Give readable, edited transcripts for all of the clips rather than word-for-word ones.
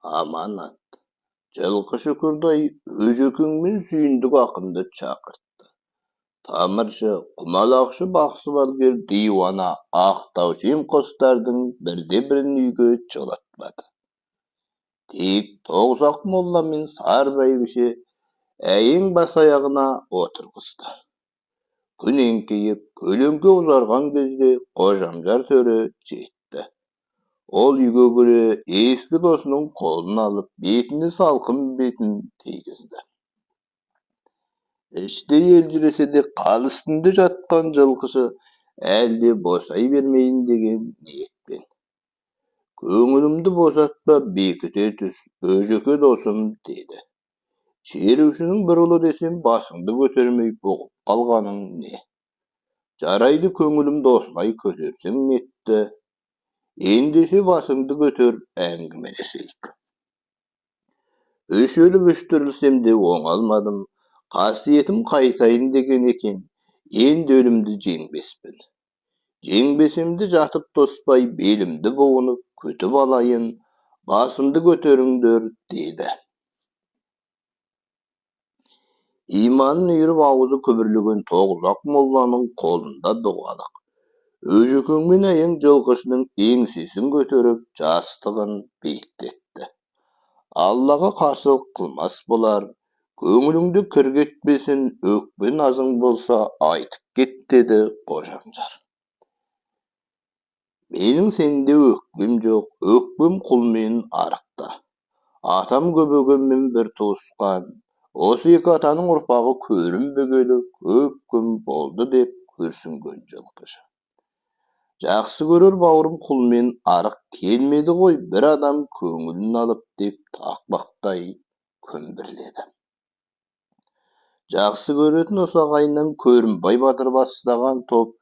Amanat. Жылқы шүкірдай өжекеңмен сүйіндік ақынды шақыртты. Тамыршы, құмалақшы бақсы балгер диуана ақтау жем қостардың бірде-бірін үйге жолатпады. Тек тоғызақ молла мен сар бәйбіше әйең бас аяғына отырғызды. Күн еңкейіп, көлеңке ұзарған кезде Қожамжар төре жетті. Ол үйге кіре ескі досының қолын алып, бетіне салқын бетін тигізді. Іште елжіресе де қар үстінде жатқан жылқышы әлде босай бермейін деген ниетпен. Көңілімді босатпа, бекіте түс, өжеке досым, деді. Шерушінің бір ұлы десем, басыңды көтермей бұғып қалғаның не? Жарайды, көңілімді осылай көтерсең нетті? Ендеше басыңды көтер, әңгімелесейік. Үш өліп үш тірілсем де оңалмадым, қасиетім қайтайын деген екен, енді өлімді жеңбеспін. Жеңбесемді жатып тоспай, белімді буынып, күтіп алайын, басымды көтеріңдер, деді. Иманын үйіріп аузы күбірлеген тоғызақ молланың қолында доғалық. Өжекеңмен әйең жылқышының еңсесін көтеріп, жастығын биіктетті. Аллаға қарсылық қылмас болар, көңіліңде кір кетпесін, өкпе назың болса айтып кет, деді Қожамжар. Менің сенде өкпем жоқ, өкпем құлмен арықта. Атам көбөгенмен бір туысқан, осы екі атаның ұрпағы көрінбегелі көп күн болды, деп күрсінген жылқышы. Жақсы көрер бауырым құлмен арық келмеді ғой, бір адам көңілін алып, деп тақпақтай күмбірледі. Жақсы көретін осы ағайыннан Көрімбай батыр бастаған топ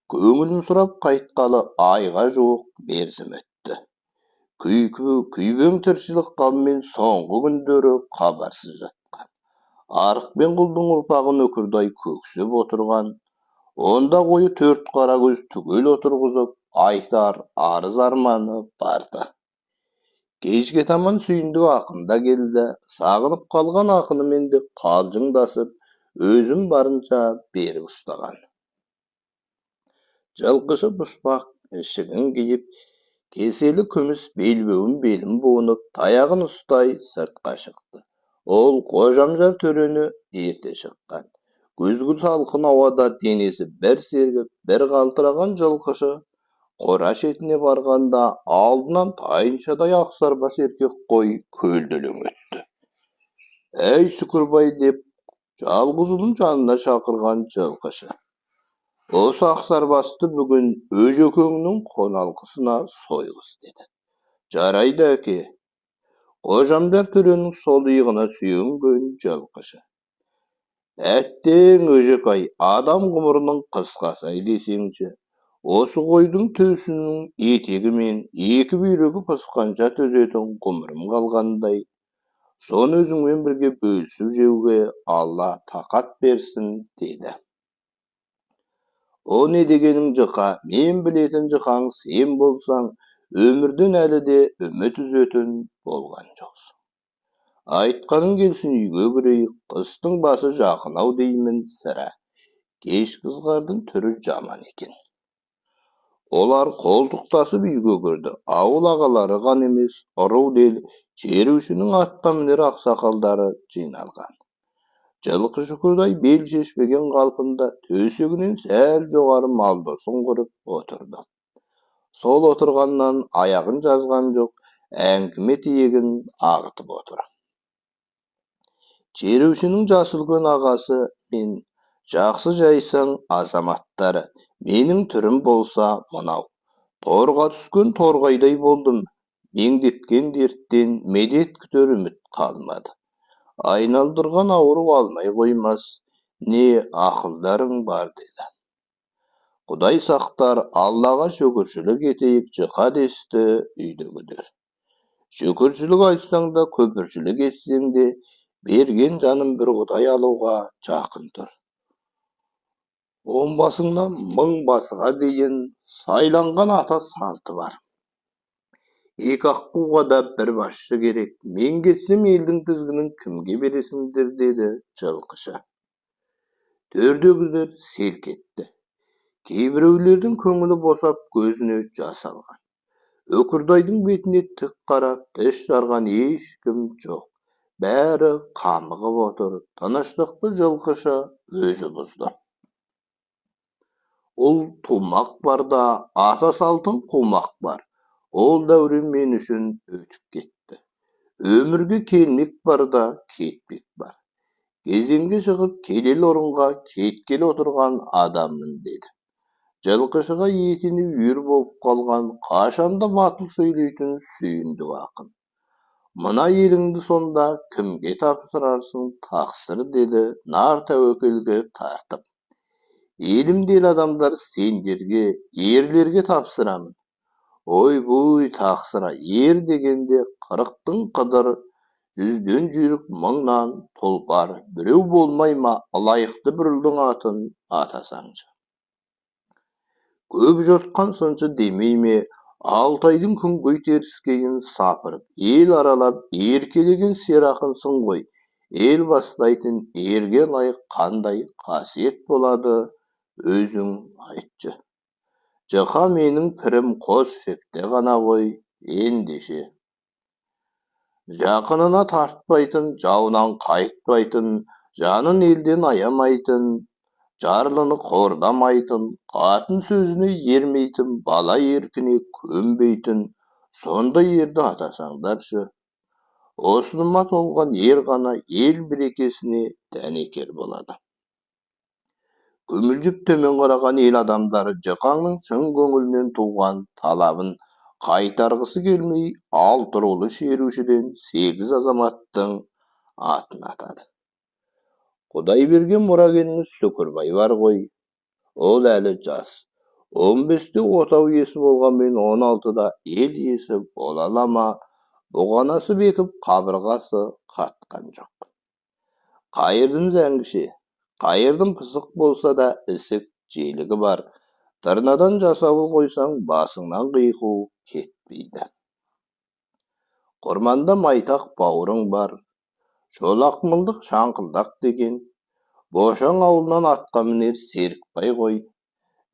көңілін сұрап қайтқалы айға жуық мерзім өтті. Күйбең тіршілік қаммен соңғы күндері хабарсыз жатқан. Арық пен құлдың ұрпағы нөкірдай көксіп отырған. Онда қойы төрт қара көз түгел отырғызып, айтар арыз арманы барды. Кешке таман сүйіндік ақын да келді. Сағынып қалған ақынымен де қалжыңдасып, өзім барынша берік ұстаған. Жылқышы пұшпақ ішігін киіп, кеселі күміс белбеуін белін буынып, таяғын ұстай сыртқа шықты. Ол Қожамжар төрені ерте шыққан. Күзгі салқын ауада денесі бір сергіп, бір қалтыраған жылқышы қора шетіне барғанда алдынан тайыншадай ақсарбас еркек қой көлделең өтті. Әй Сүкірбай, деп жалғыз ұлын жанына шақырған жылқышы. Осы ақсарбасты бүгін өжекеңнің қоналқысына сойғыз, деді. Жарайды әке. Қожамжар төренің сол иығына сүйенген жылқышы. Әттең өжек-ай, адам ғұмырының қысқасы-ай десеңші. Осы қойдың төсінің етегі мен екі бүйрегі пысқанша төзетін ғұмырым қалғандай. Соны өзіңмен бірге бөлісіп жеуге Алла тақат берсін, деді. О не дегенің жықа, мен білетін жықаң сен болсаң, өмірден әлі де үміт үзетін болған жоқсың. Айтқаның келсін, үйге кірейік, қыстың басы жақын-ау деймін сірә. Кеш қызғардың түрі жаман екен. Олар қолтықтасып үйге кірді. Ауыл ағалары ғана емес, ұру дел, шерушінің атқамінер ақсақалдары жиналған. Жылқы Шүкірдай бел шешпеген қалпында төсегінен сәл жоғары малдосын құрып отырды. Сол отырғаннан аяғын жазған жоқ, әңгіме тиегін ағытып отыр. Шерушінің жасы үлкен ағасы мен жақсы жайсаң азаматтары, менің түрім болса мынау. Торға түскен торғайдай болдым, меңдеткен дерттен медет күтер үміт қалмады. Айналдырған ауру алмай қоймас, не ақылдарың бар, деді. Құдай сақтар, Аллаға шүкіршілік етейік, жықа десті үйдегілер. Шүкіршілік айтсаң да, көпіршілік етсең де, берген жаным бір Құдай алуға жақын тұр. Онбасыңнан мың басыға дейін сайланған ата салты бар. Екі аққуға да бір басшы керек. Мен кетсем елдің тізгінін кімге бересіңдер, деді жылқышы. Төрдегілер селк етті. Кейбіреулердің көңілі босап, көзіне жас алған. Өкірдайдың бетіне тік қарап, тіс жарған ешкім жоқ. Бәрі қамығып отыр. Тыныштықты жылқышы өзі бұзды. Ол тумақ бар да, ата салтын қумақ бар. Ол дәурен мен үшін өтіп кетті. Өмірге келмек бар да, кетпек бар. Кезеңге шығып, келел орынға кеткелі отырған адаммын, деді. Жылқышыға етіне үйір болып қалған, қашанда батыл сөйлейтін сүйіндік ақын. Мына еліңді сонда кімге тапсырарсың, тақсыр, деді нар тәуекелге тартып. Елімді ел адамдар сендерге, ерлерге тапсырамын. Ой-буй тақсыра, ер дегенде 40-тың қыдыр, 100-ден жүйрік 1000-нан тұлпар, біреу болмай ма ылайықты бір ұлдың атын атасаңшы. Көп жортқан сыншы демей ме, Алтайдың күнгөй теріскейін сапырып, ел аралап, еркелеген серақынсың ғой. Ел бастайтын ерге лайық қандай қасиет болады, өзің айтшы. Жықа менің пірім қос шекте ғана ғой, ендеше. Жақынына тартпайтын, жауынан қайтпайтын, жанын елден аямайтын, жарлыны қордамайтын, қатын сөзіне ермейтін, бала еркіне көнбейтін, сондай ерді атасаңдаршы. Осыныма толған ер ғана ел берекесіне дәнекер болады. Көмілжіп төмен қараған ел адамдары Жықаңның шын көңілінен туған талабын қайтарғысы келмей, 6 рулы шерушіден 8 азаматтың атын атады. Құдай берген мұрагеніңіз Сүкірбай бар ғой. Ол әлі жас. 15-те отау иесі болғанмен 16-да ел иесі бола ала ма? Бұғанасы бекіп, қабырғасы қатқан жоқ. Қайырдың зәңгіше, қайырдың пысық болса да ісік желігі бар. Тырнадан жасауыл қойсаң, басыңнан қиқу кетпейді. Құрманда майтақ бауырың бар. Шолақ мылдық шаңқылдақ деген. Бошан ауылынан атқа мінер Серікбай ғой.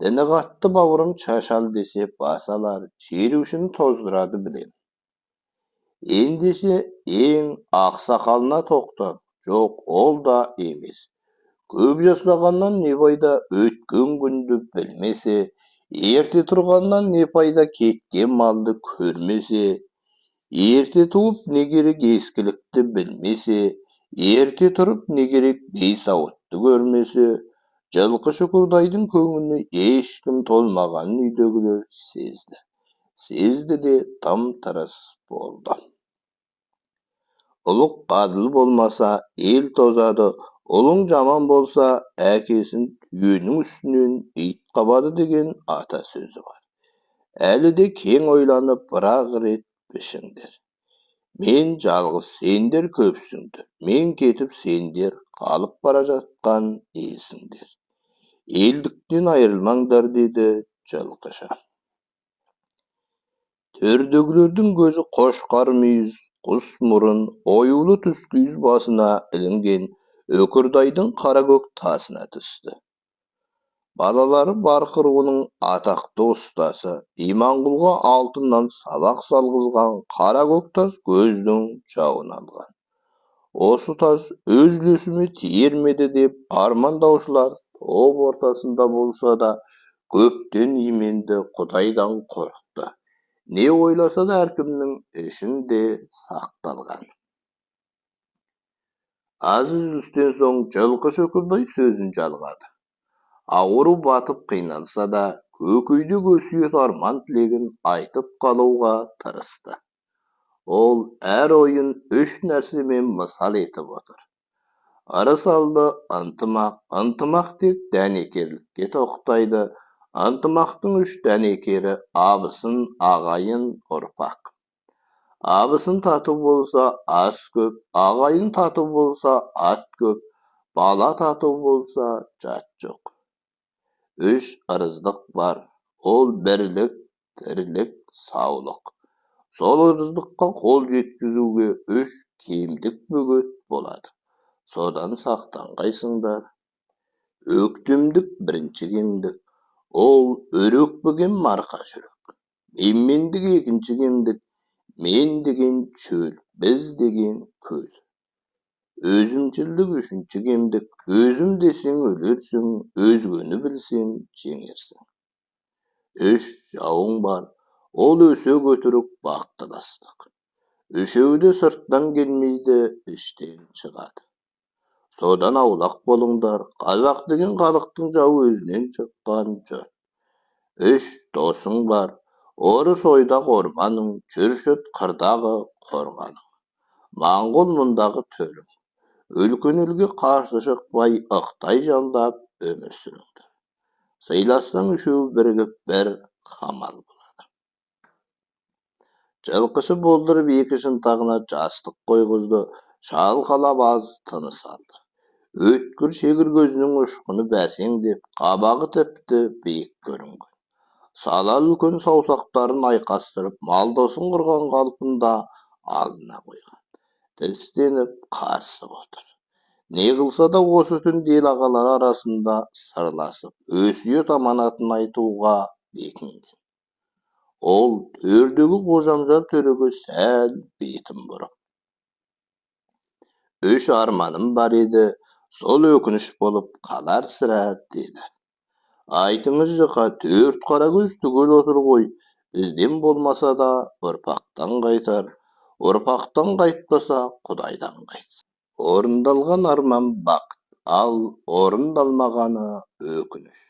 Діні қатты бауырым шашал десе басалар, шерушіні тоздырады білем. Ендеше ең ақсақалына тоқтар. Жоқ, ол да емес. Көп жасағаннан не пайда, өткен күнді білмесе, ерте тұрғаннан не пайда, кеткен малды көрмесе, ерте туып не керек, ескілікті білмесе, ерте тұрып не керек, бейсауытты көрмесе, жылқы Шүкірдайдың көңіліне ешкім толмағанын үйдегілер сезді. Сезді де тым-тырыс болды. Ұлық ғадыл болмаса, ел тозады, ұлың жаман болса, әкесін түйенің үстінен ит қабады деген ата сөзі бар. Әлі де кең ойланып, бір-ақ рет пішіңдер. Мен жалғыз, сендер көпсіңдер. Мен кетіп, сендер қалып бара жатқан есіңдер. Елдіктен айырылмаңдар, деді жылқышы. Төрдегілердің көзі қошқар мүйіз, құс мұрын, оюлы түскүйіз басына ілінген Өкірдайдың қаракөк тасына түсті. Балалары Барқыр оның атақты ұстасы, Иманқұлға алтыннан сабақ салғызған қаракөк тас көздің жауын алған. Осы тас өз үлесіме тиер ме еді деп армандаушылар топ ортасында болса да, көптен именді Құдайдан қорықты. Не ойласа да әркімнің ішінде сақталған. Аз үзілістен соң жылқы Шүкірдай сөзін жалғады. Ауыру батып қиналса да, көкейде өсиет арман тілегін айтып қалуға тырысты. Ол әр ойын 3 нәрсемен мысал етіп отыр. Ырысалды ынтымақ, ынтымақ тек дәнекерлікке тоқтайды. Ынтымақтың 3 дәнекері абысын, ағайын, ұрпақ. Абысын тату болса ас көп, ағайын тату болса ат көп, бала тату болса жат жоқ. 3 ырыздық бар, ол бірлік, тірлік, саулық. Сол ырыздыққа қол жеткізуге 3 киімдік бөгет болады. Содан сақтанғайсыңдар. Өктемдік бірінші киімдік. Ол өрекпіген марқа жүрек. Менмендік екінші киімдік. Мен деген чөл, біз деген көл. Өзімшілдік үшінші киімдік. Өзім десең өлерсің, өзгені білсең жеңерсің. 3 жауың бар. Ол өсек өтірік бақталастық. Үшеуі де сырттан келмейді, іштен шығады. Содан аулақ болыңдар. Қазақ деген халықтың жауы өзінен шыққан жұрт. 3 досың бар. Орыс ойдағы орманың, жүршіт қырдағы қорғаның. Моңғол мұндағы төрің. Үлкен елге қарсы шықпай, ықтай жалдап өмір сүріңдер. Сыйлассаң үшеуі бірігіп бір қамал болады. Жылқышы болдырып екі шынтағына жастық қойғызды, шалқалап аз тыныс алды. Өткір шегір көзінің ұшқыны бәсеңдеп, қабағы тіпті биік көрінген. Сала үлкен саусақтарын айқастырып, малдасын құрған қалпында алдына қойған. Тістеніп қарсы отыр. Не қылса да осы түнде ел ағалар арасында сырласып, өсиет аманатын айтуға бекінген. Ол төрдегі қожамжар төреге сәл бетін бұрып: 3 арманым бар еді, сол өкініш болып қалар сірә, деді. Айтыңыз жықа, 4 қара көз түгел отыр ғой, бізден болмаса да ұрпақтан қайтар, ұрпақтан қайтпаса Құдайдан қайтсын. Орындалған арман бақыт, ал орындалмағаны өкініш.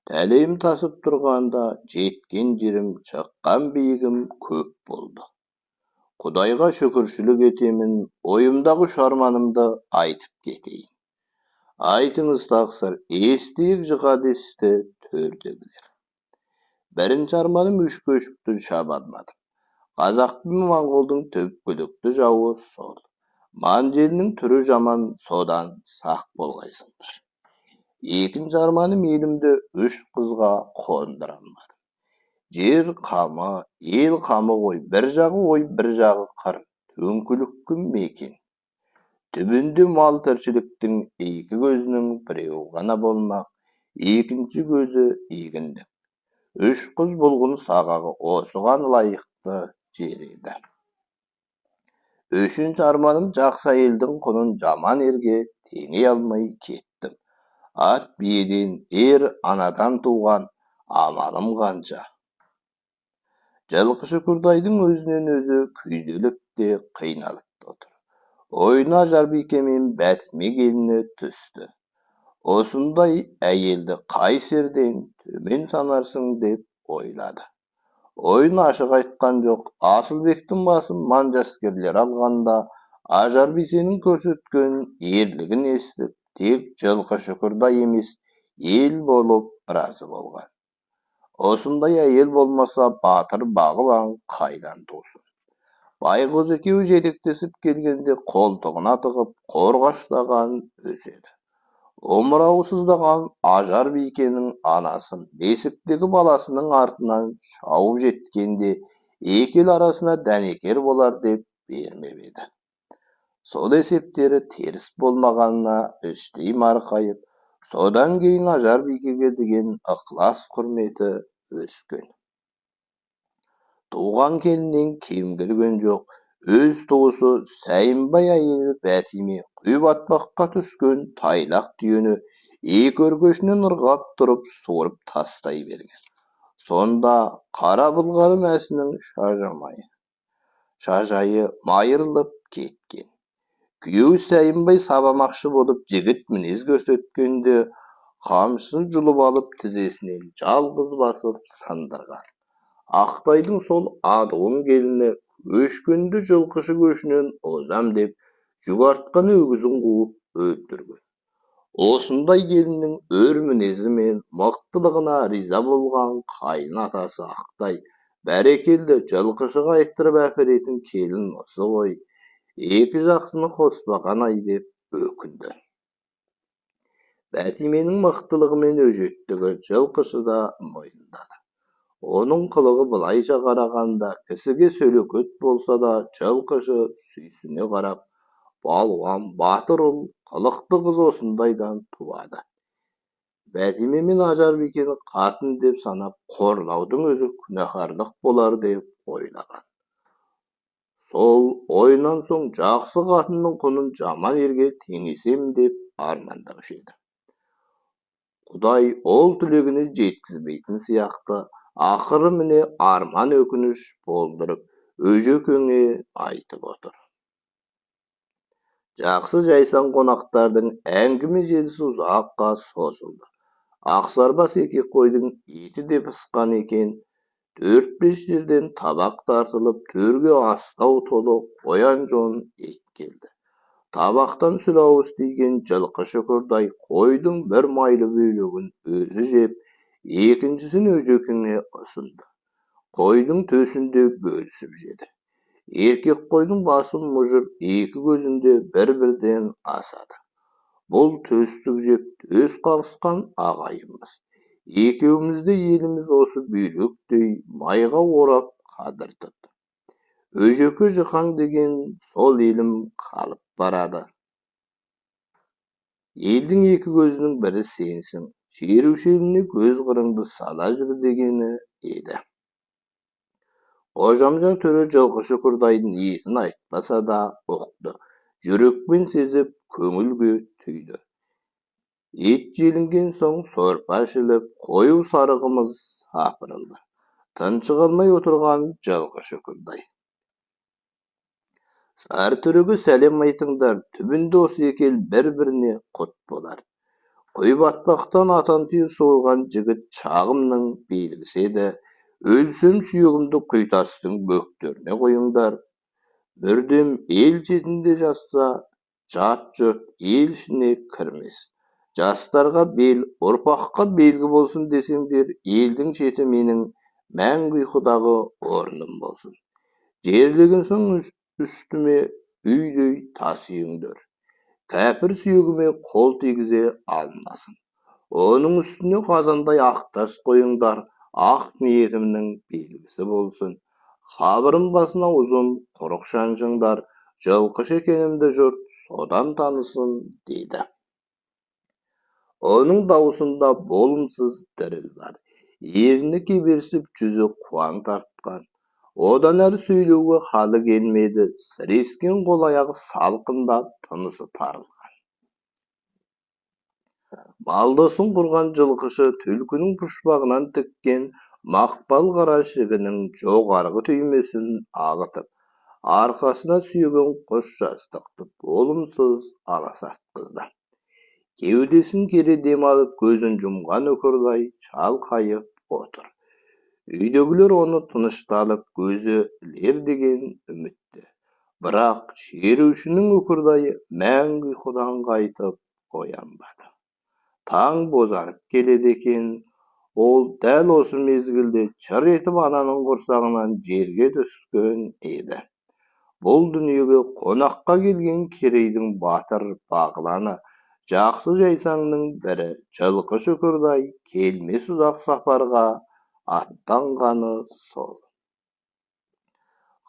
Тәлейім тасып тұрғанда жеткен жерім, шыққан биігім көп болды. Құдайға шүкіршілік етемін, ойымдағы үш арманымды айтып кетейін. Айтыңыз тақсыр, естиік жыға десті төрдегілер. Бірінші арманым 3 көшікті шаба алмадым. Қазақ пен моңғолдың түпкілікті жауы сол. Ман желінің түрі жаман, содан сақ болғайсыңдар. Екінші арманым елімді 3 қызға қондыра алмадым. Жер қамы, ел қамы ғой, бір жағы ой, бір жағы қыр, төңкіліккі мекен. Түбінде мал тіршіліктің 2 көзінің біреуі ғана болмақ, екінші көзі егіндік. 3 қыз бұлғын сағағы осыған лайықты жер еді. Үшінші арманым жақсы әйелдің құнын жаман ерге теңей алмай кеттім. Ат биеден, ер анадан туған амалым қанша. Жылқышы Күрдайдың өзінен өзі күйзеліп те қиналып отыр. Ойына Жарбикемен Бәтиме келіні түсті. Осындай әйелді қай серден төмен санарсың деп ойлады. Ойын ашық айтқан жоқ. Асылбектің басын манжаскерлер алғанда, Ажар бисенің көрсеткен ерлігін естіп, тек жылқышы Күрдай емес, ел болып разы болған. Осындай әйел болмаса, батыр бағлан қайдан тусын. Байғұс екеуі жетектесіп келгенде қолтығына тығып қорғаштаған өседі. Омырауы сыздаған Ажар бикенің анасын бесіктегі баласының артынан шауып жеткенде екі ел арасына дәнекер болар деп бермеп еді. Сол есептері теріс болмағанына іштей марқайып, содан кейін Ажар бикеге деген ықылас құрметі өскен. Туған келіннен кем келген жоқ. Өз туысы Сәйімбай әйелі Бәтиме құй батпаққа түскен тайлақ түйені екі өркешінен ырғап тұрып суырып тастай берген. Сонда қара былғары мәсінің шажайы майырылып кеткен. Күйеу Сәйімбай сабамақшы болып жігіт мінез көрсеткенде қамшысын жұлып алып тізесінен жалғыз басып сындырған. Ақтайдың сол адуын келіні өшкенді жылқышы көшінен озам деп жүк артқан өгізін қуып өлтірген. Осындай келіннің өр мінезі мен мықтылығына риза болған қайын атасы Ақтай, бәрекелді, жылқышыға айттырып әперетін келін осы ғой, екі жақсыны қоспаған ай деп өкінді. Бәтименің мықтылығы мен өжеттігі жылқышы да мойындады. Onun kılığı bulayca qaraganda kisiге sölököt bolsa da жылкышы süýsüne qarap, balwan batır ol kılıkty kız osundaydan tuwady. Bädime men Ajarbekeni katyn dep sanap korlawdyň özü künaharlyk bolar dep oýlagan. Sol oýundan soň jaksy katynyň kunun jaman erge teňisem dep armandaşy edi. Hudaý ol tilegini jetkizbeýtin syýakdy, ahyry mine arman ökünüş bolduryp öjekeňe aýtyp otur. Jaksy jaýsan konaklardyň äňgime jelisi uzakka sozuldy. Aksarbas eki koýdyň eti de pyskan eken, 4-5 yerden tabak tartılıp törge astau tolu koyan jon et geldi. Tabaktan sülavus diýgen jylky şökürday koýdyň bir maýly bölegin özü jep, ekinçisini öjekiňe usundy. Koýdyň tösünde bölsüp jedi. Erkek koýdyň basy mujur iki gözünde bir-birden asady. Bol töstük jep tös kagyskan agaýymyz. Ekebimizde elimiz osu büýrekdei maýga orap kadyrdyk. Öjeki jykaň degen sol elim kalyp barady. Eldiň iki gözüniň biri sensiň, şerüşeline göz gyryndy sala jür degeni edi. Hojamja töre jylky şükürdaýdyň niýetini aýtmasa da okdy. Yürekben sezip köňülge tüýdi. Et jelingen soň sorpa şilip koyu sarygymyz sapyryldy. Tynçygalmay oturgan jylky şükürdaý. Sar törege selam aýtyňdar, tübünde osy ekel bir-birini kut bolar. Koý batmaktan atantyy soğurgan jigit çağımnyň belgisi edi. Ölsüm süýegimdi kuytastyň böklerine goýuňdar. Birdem el jetinde jatsa, jat jört el işine kirmez. Jastarga bel, orpakka belgi bolsun deseňdir, eldiň jeti meniň mäňgi uykudagy ornum bolsun. Jerlegin soň üstüme üýdöý tasyýyňdyr. Käpir süýegime kol tegize almasyn. Onuň üstüne kazanday aktaş goýuňdar, ak niýetimniň belgisi bolsun. Habarym basyna uzun kuruk şanjyňdar, jylkyş ekenimde jört sodan tanysyn diýdi. Onuň dawusynda bolumsuz diril bar. Yerini kibersip jüzi kuwaň tartgan. Odan eri süýlegi haly gelmedi. Siresken gol ayagy salkynda tynysy tarylgan. Baldasyň kurgan jylkyşy tülküniň puşbagynan tikken makbal garaşyginiň jogargy tüýmesin agytyp, arkasyna süýgen goş jastykdy bolumsuz alasatgyzdy. Kewdesin kere dem alyp gözün jumgan ökürdaý çalkaýyp otur. Üýdegiler onu tynışdalyp gözü ler degen ümitdi. Birak şerüşiniň ökürdaýy mäňgi uykudan gaýtyp oýanbady. Taň bozaryp geledi eken, ol däl osy mezgilde çyr etip ananyň gursagynan jerge düşkün edi. Bol dünýege konakka gelgen kereýdiň batyr baglany, jaksy jaýsaňyň biri jylky şükürdaý kelmez uzak saparga attangany sol.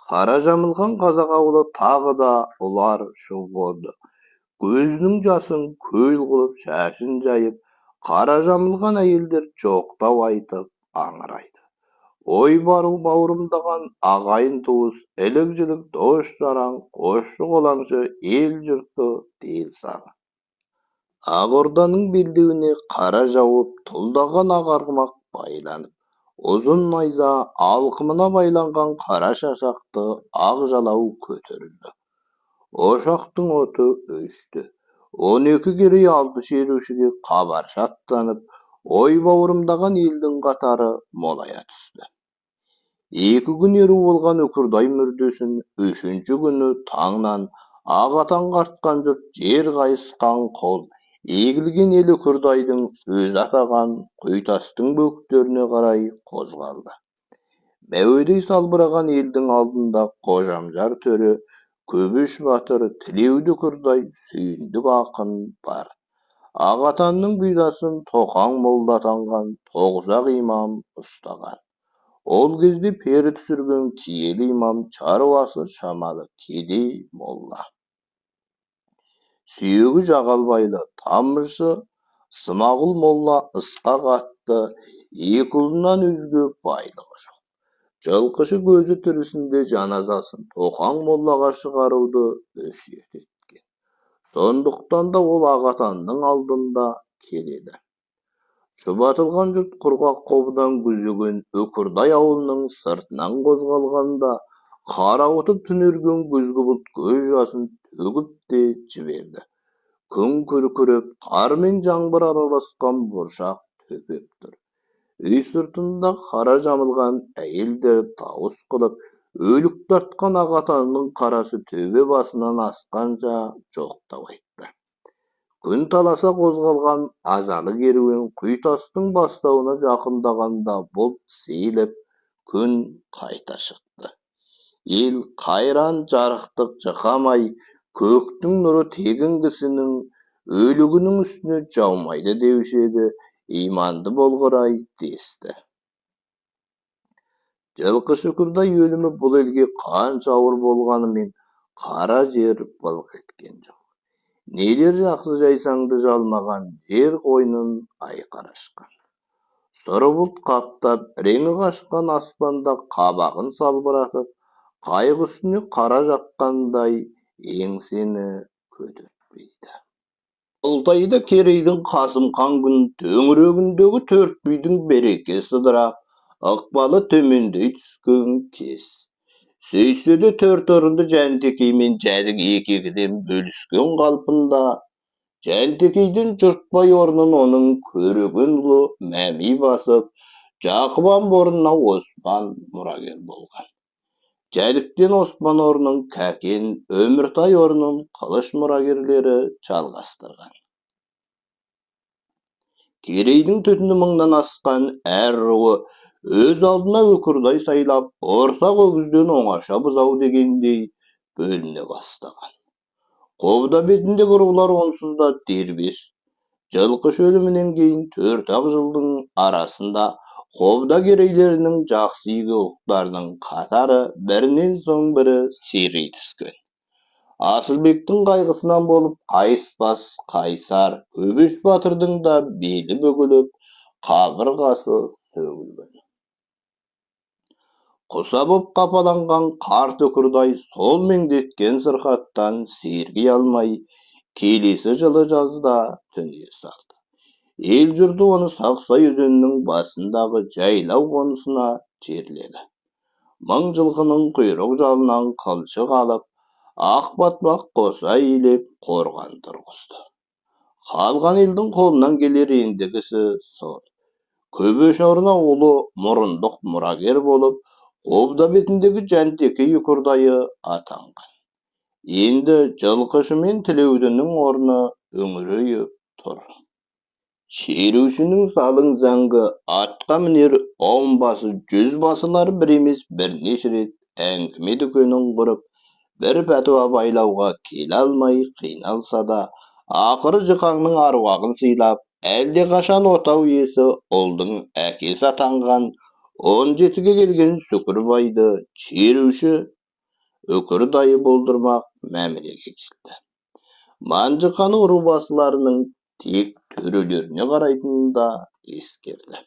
Kara jamylgan kazak awly tagy da ular şu boldy. Gözüniň jasyn köýl kılıp şäşin jaýyp, kara jamylgan aýelder joktap aýtyp aňyraydy. Oý baryň bawrumdagan agaýyn tugus, elegjilik doş jaraň, goşçu golaňçy el jurtdy diýilsa. Agordanyň bildegine kara jawup, tuldagan agargmak baýlanyp, uzun naýza alkymyna baýlangan kara şaşakdy ag jalaw köterildi. Oşakdyň otu öýsdi. 12 kere ýaldy şerüşigi kabar şatlanyp, oý bawrumdagan eldiň gatary molaya düşdi. 2 gün eri bolgan ökürdaý mürdüsün 3-nji güni taňdan agatan gartgan jurt jer gaýyskan kol, egilgen el ökürdaýdyň özü atagan kuytastyň böklerine garaý kozgaldy. Mäwedey salbyragan eldiň aldynda Gojamjar töre, Köbüş batyr, Tilewdi ökürdaý süýündik akyn bar. Agatanyň büýdasyn Tokaň molla atangan Toguzak imam ustagan. Ол кезде пері түсірген киелі имам чарбасы шамалы кедей молла. Сүйегі жағалбайлы тамыршы Смағұл молла Ысқақ атты екі ұлынан өзге байлығы жоқ. Жылқышы көзі тірісінде жаназасын Тоқан моллаға шығаруды өсиет еткен. Сондықтан да ол Ағатанның алдында келеді. Шұбатылған жұрт құрғақ қобдан күзеген Өкірдай ауылының сыртынан қозғалғанда, қарауытып түнерген күзгі бұлт көз жасын төгіп те жіберді. Күн күркіреп, қар мен жаңбыр араласқан бұршақ төпеп тұр. Үй сыртында қара жамылған әйелдер дауыс қылып, өлік тартқан Ағатанның қарасы төбе басынан асқанша жоқтау айтты. Күн таласа қозғалған ажалы керуен Құйтастың бастауына жақындағанда бұлт сейіліп, күн қайта шықты. Ел қайран жарықтық жықамай, көктің нұры тегін кісінің өлігінің үстіне жаумайды деуші еді, иманды болғыр-ай десті. Жылқы Шүкірдай өлімі бұл елге қанша ауыр болғанымен, қара жер былқ еткен жоқ. Нелер жақсы жайсаңды жалмаған жер қойнын айқара ашқан. Сұры бұлт қаптап, реңі қашқан аспанда қабағын салбыратып, қайғы үстіне қара жаққандай еңсені көтертпейді. Алтайда керейдің Қасымхан күн төңірегіндегі төрт бидің берекесі сыдырап, ықпалы төмендей түскен кез. Сөйтсе де төрт орынды Жәнтекей мен Жәдік екекіден бөліскен қалпында, Жәнтекейден жұртбай орнын оның көреген ұлы Мәми басып, Жақыбан орнына Оспан мұрагер болған. Жәдіктен Оспан орнын Кәкен, Өміртай орнын Қылыш мұрагерлері жалғастырған. Керейдің түтіні мыңнан асқан әр руы өз алдына Өкірдай сайлап, ортақ өгізден оңаша бұзау дегендей бөліне бастаған. Қобда бетіндегі рулар онсыз да дербес. Жылқышы өлімінен кейін 4 жылдың арасында Қобда керейлерінің жақсы игі ұлықтарының қатары бірінен соң бірі сирей түскен. Асылбектің қайғысынан болып Қайыспас, Қайсар, Көбеш батырдың да белі бүгіліп, қабырғасы сөгілген. Құса боп қапаланған қарт Өкірдай сол меңдеткен сырқаттан сергей алмай, келесі жылы жазда түнере салды. Ел жұрты оны Сақсай өзенінің басындағы жайлау қонысына жерледі. 1000 жылқының құйрық жалынан қылшық алып, ақ батпақ қоса илеп қорған тұрғызды. Қалған елдің қолынан келер ендігісі сол. Көбеш орнына ұлы мұрындық мұрагер болып, Қобда бетіндегі Жәнтекей Өкірдайы атанған. Енді жылқышы мен Тілеудінің орны үңірейіп тұр. Шерушінің салың заңғы атқа мінер 10 басы 100 басылары бір емес бірнеше рет әңгіме дүкенін құрып, бір пәтуа байлауға келе алмай қиналса да, ақыры Жықаңның аруағын сыйлап, әлде қашан отау иесі ұлдың әкесі атанған 17-ге келген Сүкірбайды шеруші Өкірдайы болдырмақ мәмілеге келді. Манжықаның рубасыларының тек төрелеріне қарайтынын да ескерді.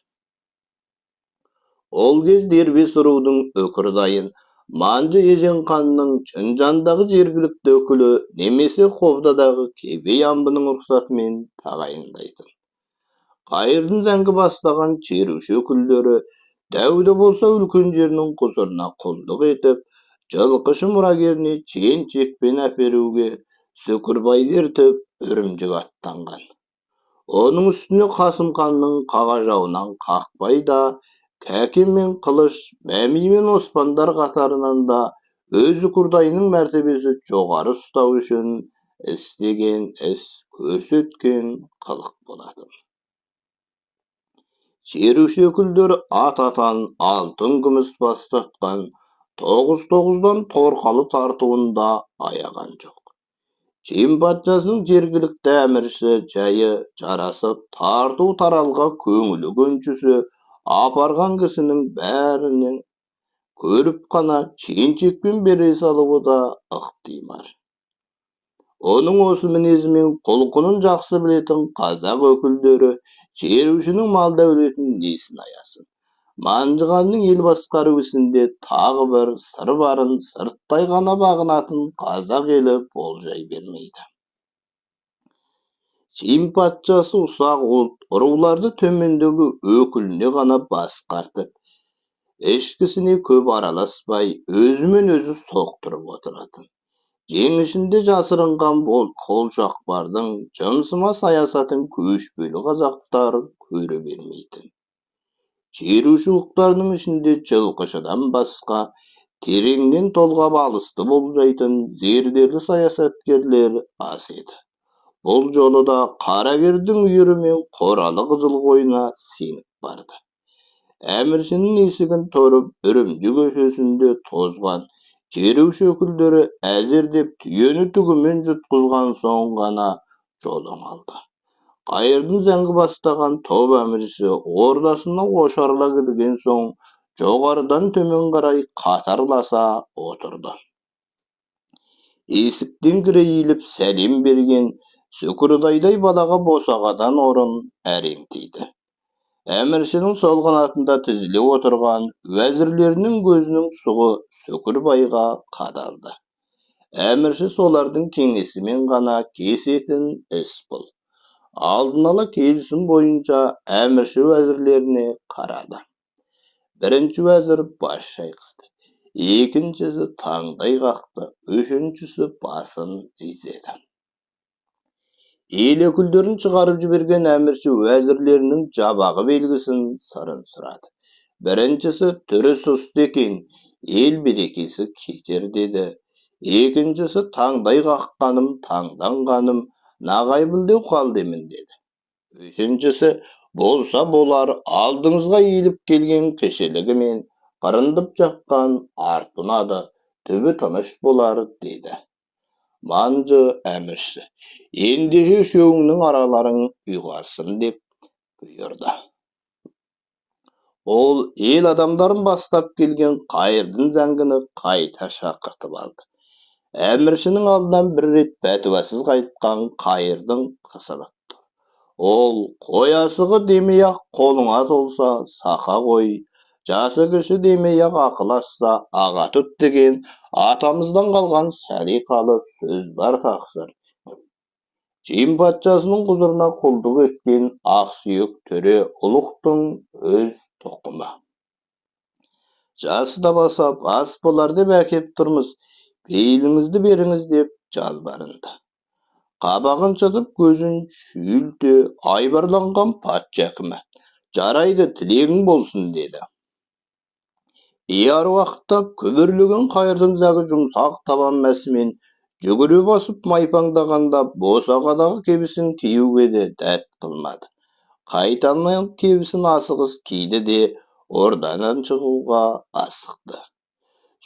Ол кез дербес рудың Өкірдайын Манжы Еженханның Шыңжандағы жергілікті өкілі немесе Қобдадағы Кебей амбының рұқсатымен тағайындайтын. Қайырдың зәңгі бастаған шеруші өкілдері дәуді болса үлкен жерінің құзырына құлдық етіп, жылқышы мұрагеріне чен-чекпен әперуге Сүкірбайды ертіп Үрімжіге аттанған. Оның үстіне Қасымханның қағажауынан қақпай да, Кәкен мен Қылыш, Мәми мен Оспандар қатарынан да өз Өкірдайының мәртебесі жоғары ұстау үшін істеген іс көрсеткен қылық болатын. Шеруші өкілдері ат-атан алтын күміс бастатқан 9-9-дан торқалы тартуында аяған жоқ. Чен патшасының жергілікті әмірші жайы жарасып, тарту таралға көңілі көншісі апарған кісінің бәрінің көріп қана чейіншекпен бере салуы да ықтимар. Оның осы мінезімен құлқынын жақсы білетін қазақ өкілдері шерушінің мал дәулетін несін аясын. Манжығанның ел басқару ісінде тағы бір сыр барын сырттай ғана бағынатын қазақ елі болжай бермейді. Чин патшасы ұсақ ұлт руларды төмендегі өкіліне ғана басқартып, ішкісіне көп араласпай, өзімен өзі соқтырып отыратын. Жеңішінде жасырынған бол қолшақпардың жымсыма саясатын көшпелі қазақтар көре бермейтін. Шеруші ұлттарының ішінде жылқышыдан басқа тереңнен толғап алысты болжайтын зерделі саясаткерлер аз еді. Бұл жолы да қарагердің үйірі мен қоралы қызыл қойына сеніп барды. Әміршінің есігін торып, үрімжі көшесінде тозған шеруші өкілдері әзердеп түйені түгімен жұтқызған соң ғана жолын алды. Қайырдың зәңгі бастаған топ әміршісі ордасына ошарыла кірген соң жоғарыдан төмен қарай қатарласа отырды. Есіктен кіре иіліп сәлем берген сүкірдайдай балаға босағадан орын әрең тиді. Әміршінің сол қанатында тізіле отырған уәзірлерінің көзінің суы Сүкірбайға қадалды. Әмірші солардың кеңесімен ғана кесетін іс бұл. Алдын ала келісім бойынша әмірші уәзірлеріне қарады. Бірінші уәзір бас шайқасты, екіншісі таңдай қақты, үшіншісі басын изеді. Ел өкілдерін шығарып жіберген әмірші уәзірлерінің жабағы белгісін сырын сұрады. Біріншісі түрі сұсты екен, ел берекесі кетер деді. Екіншісі таңдай қаққаным, таңданғаным, нағай білдеу қалдемін деді. Үшіншісі болса болар, алдыңызға иіліп келген кішілігімен қырындып жаққан арт ұнады, түбі тыныш болар деді. Манжы әмірші, ендеше үшеуіңнің араларың ұйғарсын деп бұйырды. Ол ел адамдарын бастап келген Қайырдың зәңгіні қайта шақыртып алды. Әміршінің алдынан бір рет бәтуасыз қайтқан Қайырдың қысылып тұр. Ол қоясығы демей-ақ қолыңа толса сақа қой, жасы кіші демей-ақ ақыл асса аға тұт деген атамыздан қалған салиқалы сөз бар тақсыр. Чин патшасының құзырына құлдық еткен ақсүйек төре ұлықтың өз тұқымы. Жасы да баса бас болар деп әкеп тұрмыз, пейіліңізді беріңіз деп жалбарынды. Қабағын шытып көзін шүйілте айбарланған патша әкімі, жарайды, тілегің болсын деді. Ияр уақытта күбірлеген Қайырдың зәгі жұмсақ табан мәсімен жүгіре басып майпаңдағанда босағадағы кебісін киюге де дәт қылмады. Қайталмай кебісін асығыс киді де ордадан шығуға асықты.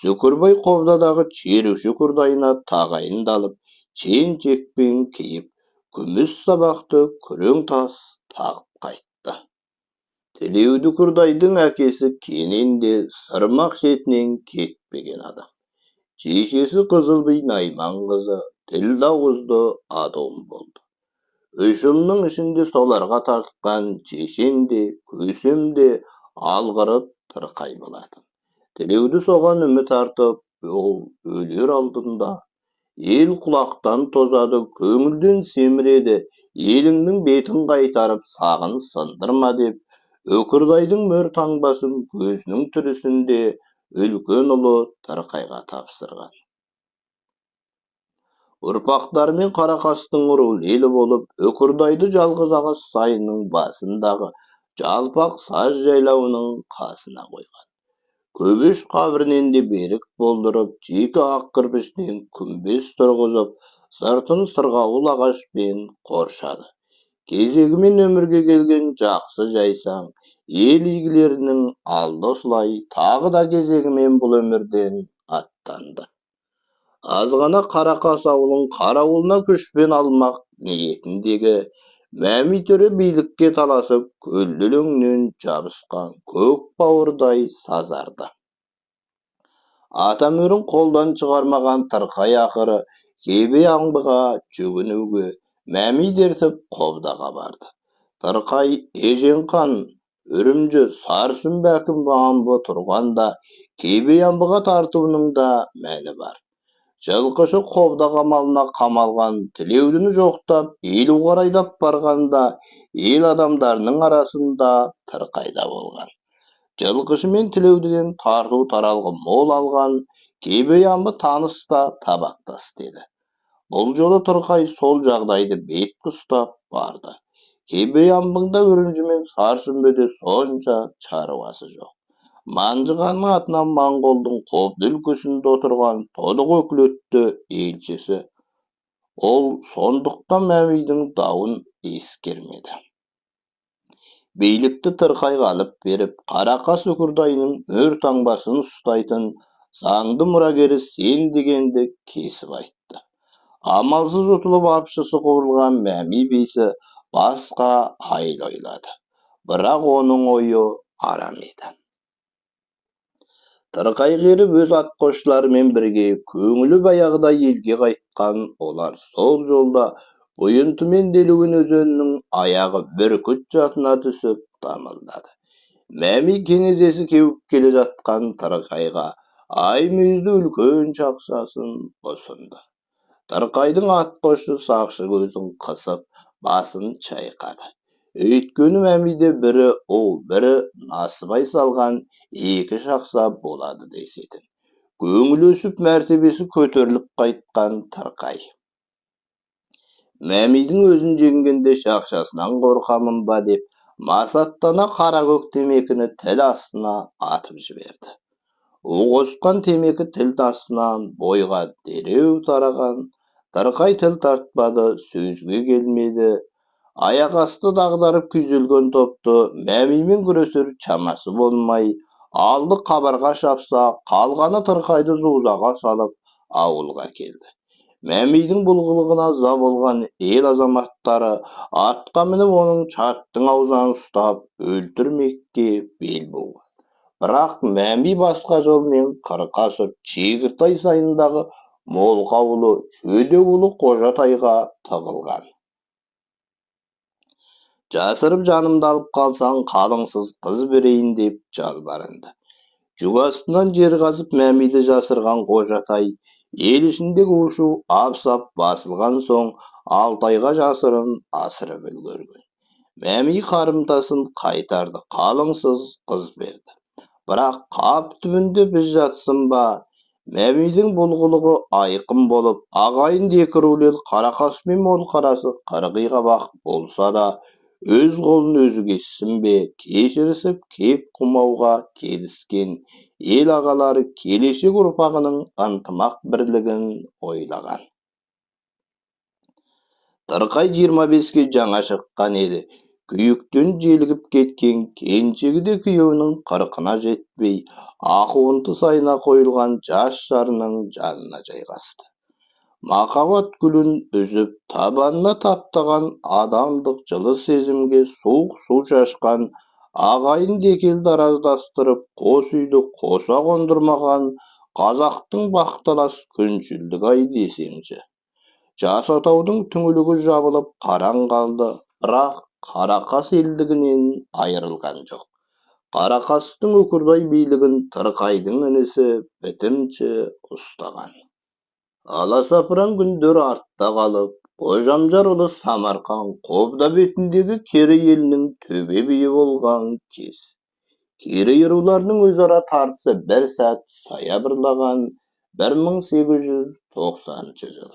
Сүкірбай қобдадағы шеруші құрдайына тағайындалып, чен-чекпен киіп, күміс сабақты күрең тас тағып қайтты. Тілеуді құрдайдың әкесі Кенен де сырмақ шетінен кетпеген адам. Шешесі Қызылбай Найман қызы тілді ауызды адам болды. 3 жылының ішінде соларға тартқан шешен де, көсем де алғыры тырқай болатын. Тілеуді соған үміт артып, ол өлер алдында. Ел құлақтан тозады, көңілден семіреді, еліңнің бетін қайтарып, сағын сындырма деп, өкірдайдың мөр таңбасын көзінің түрісінде үлкен ұлы Тырқайға тапсырған. Ұрпақтарымен Қарақастың рулелі болып, өкірдайды жалғыз ағаш сайының басындағы жалпақ саз жайлауының қасына қойған. Көбеш қабірінен де берік болдырып, жеке ақ кірпіштен күмбез тұрғызып, сыртын сырғауыл ағашпен қоршады. Кезегімен өмірге келген жақсы жайсаң, ел игілерінің алды осылай тағы да кезегімен бұл өмірден аттанды. Азғана Қарақас ауылын қарауылына күшпен алмақ ниетіндегі Мәми төре билікке таласып, көлдөлөңнен жабысқан көк бауырдай сазарды. Атамөрін қолдан шығармаған тырқай ақыры, кебе аңбыға жүгінуге, мәми дертіп қобдаға барды. Тырқай ежен қан, үрімжі сарсын бәкім бамбы тұрғанда, кебе амбыға тартуының да мәні бар. Жылқышы қобда қамалына қамалған тілеудіні жоқтап, ел қарайлап барғанда, ел адамдарының арасында тырқайда болған. Жылқышы мен тілеудіден тарту таралғы мол алған, кебе амбы таныста табақтас деді. Бұл жолы тырқай сол жағдайды беткі ұстап барды. Кебе амбыңда үрімжімен сарсүмбеде сонша шаруасы жоқ. Манжығанның атынан Моңғолдың қобда өлкесінде отырған тодық өкілетті елшісі. Ол сондықтан Мәмидің дауын ескермеді. Билікті тырқайға алып беріп, Қарақас үкірдайының өр таңбасын ұстайтын заңды мұрагері сен дегенді кесіп айтты. Амалсыз ұтылып апшысы қуырылған Мәми бейсі басқа айыл ойлады. Бірақ оның ойы арам еді. Тырқай жеріп өз атқосшыларымен бірге көңілі баяғыдай елге қайтқан олар сол жолда Бұйынтымен Делуін өзенінің аяғы бүркіт жатына түсіп дамылдады. Мәми кенезесі кеуіп келе жатқан Тырқайға ай мүйізді үлкен шақшасын ұсынды. Тырқайдың атқосшы сақшы көзін қысып, басын чайқады. Өйткені Мәмиде бірі бірі насыбай салған екі шақса болады десетін. Көңіл өсіп мәртебесі көтеріліп қайтқан Тырқай. Мәмидің өзін жеңгенде шақшасынан қорқамын ба деп, масаттана қара көк темекіні тіл астына атып жіберді. Қосқан темекі тіл астынан бойға дереу тараған. Тырқай тіл тартпады, сөзге келмеді. Аяқ асты дағдарып күйзелген топты Мәмимен күресер шамасы болмай, алды қабарға шапса, қалғаны Тырқайды зузаға салып ауылға келді. Мәмидің бұл қылығына ыза болған ел азаматтары атқа мініп оның шаттың аузынан ұстап өлтірмекке бел буған. Бірақ Мәми басқа жолмен қырық асып Шегіртай сайындағы Молқа ұлы Шөде ұлы Қожатайға тығылған. Жасырып жанымды алып қалсаң, қалыңсыз қыз берейін деп жалбарынды. Жүк астынан жер қазып Мәмиді жасырған Қожатай, ел ішіндегі ушу апсап басылған соң, Алтайға жасырын асырып үлгерген. Мәми қарымтасын қайтарды, қалыңсыз қыз берді. Бірақ қап түбінде біз жатсын ба? Мәмидің бұл қылығы айқын болып, ағайынды екі рулел Қарақас пен Молқарасы қырғиға бақ болса да, өз қолын өзі кессін бе, кешірісіп кеп құмауға келіскен ел ағалары келешек ұрпағының ынтымақ бірлігін ойлаған. Тырқай 25-ке жаңа шыққан еді. Күйіктен желігіп кеткен келіншегі де күйеуінің 40-ына жетпей, ақуынты сайына қойылған жас жарының жанына жайғасты. Махаббат гүлін үзіп, табанына таптаған адамдық жылы сезімге суық су шашқан, ағайын декелді араздастырып, қос үйді қоса қондырмаған қазақтың бақталас күншілдік ай десеңші. Жас отаудың түңілігі жабылып қараң қалды, бірақ Қарақас елдігінен айырылған жоқ. Қарақастың үкірдай билігін Тырқайдың інісі бітімші ұстаған. Аласапыран күндер артта қалып, Қожамжар ұлы Самарқан Қобда бетіндегі Керей елінің төбе биі болған кез. Керей руларының өзара тартысы бір сәт саябырлаған 1890 жыл.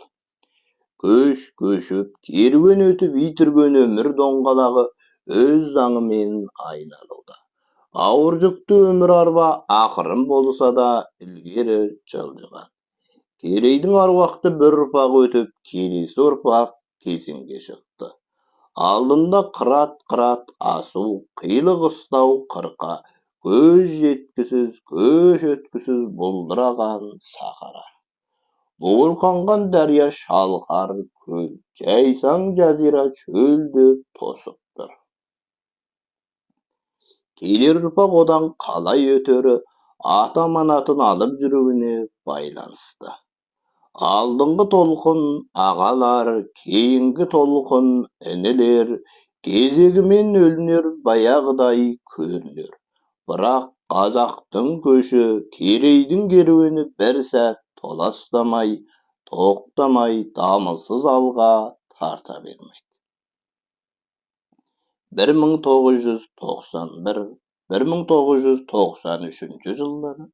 Көшіп, керуен өтіп итірген өмір доңғалағы өз заңымен айналуда. Ауыр жүкті өмір арба ақырын болса да ілгері жылжыған. Керейдің аруақты бір ұрпақ өтіп, келесі ұрпақ кезеңге шықты. Алдында қырат асу, қилы қыстау қырқа, көз жеткісіз, көш өткісіз бұлдыраған сахара. Буырқанған дария шалқар көл, жайсаң жазира чөлді тосыптыр. Келер ұрпақ одан қалай өтері ата аманатын алып жүруіне байланысты. Алдыңғы толқын ағалар, кейінгі толқын інілер, кезегімен өлінер баяғыдай көрінер. Бірақ қазақтың көші, керейдің керуені бір сәт толастамай, тоқтамай, дамылсыз алға тарта бермек. 1991-1993 жылдары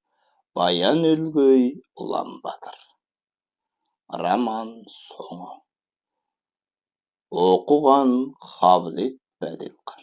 Баян-Өлгей Ұлан Батыр. Роман соңы. Оқыған Қабілет Бәделхан.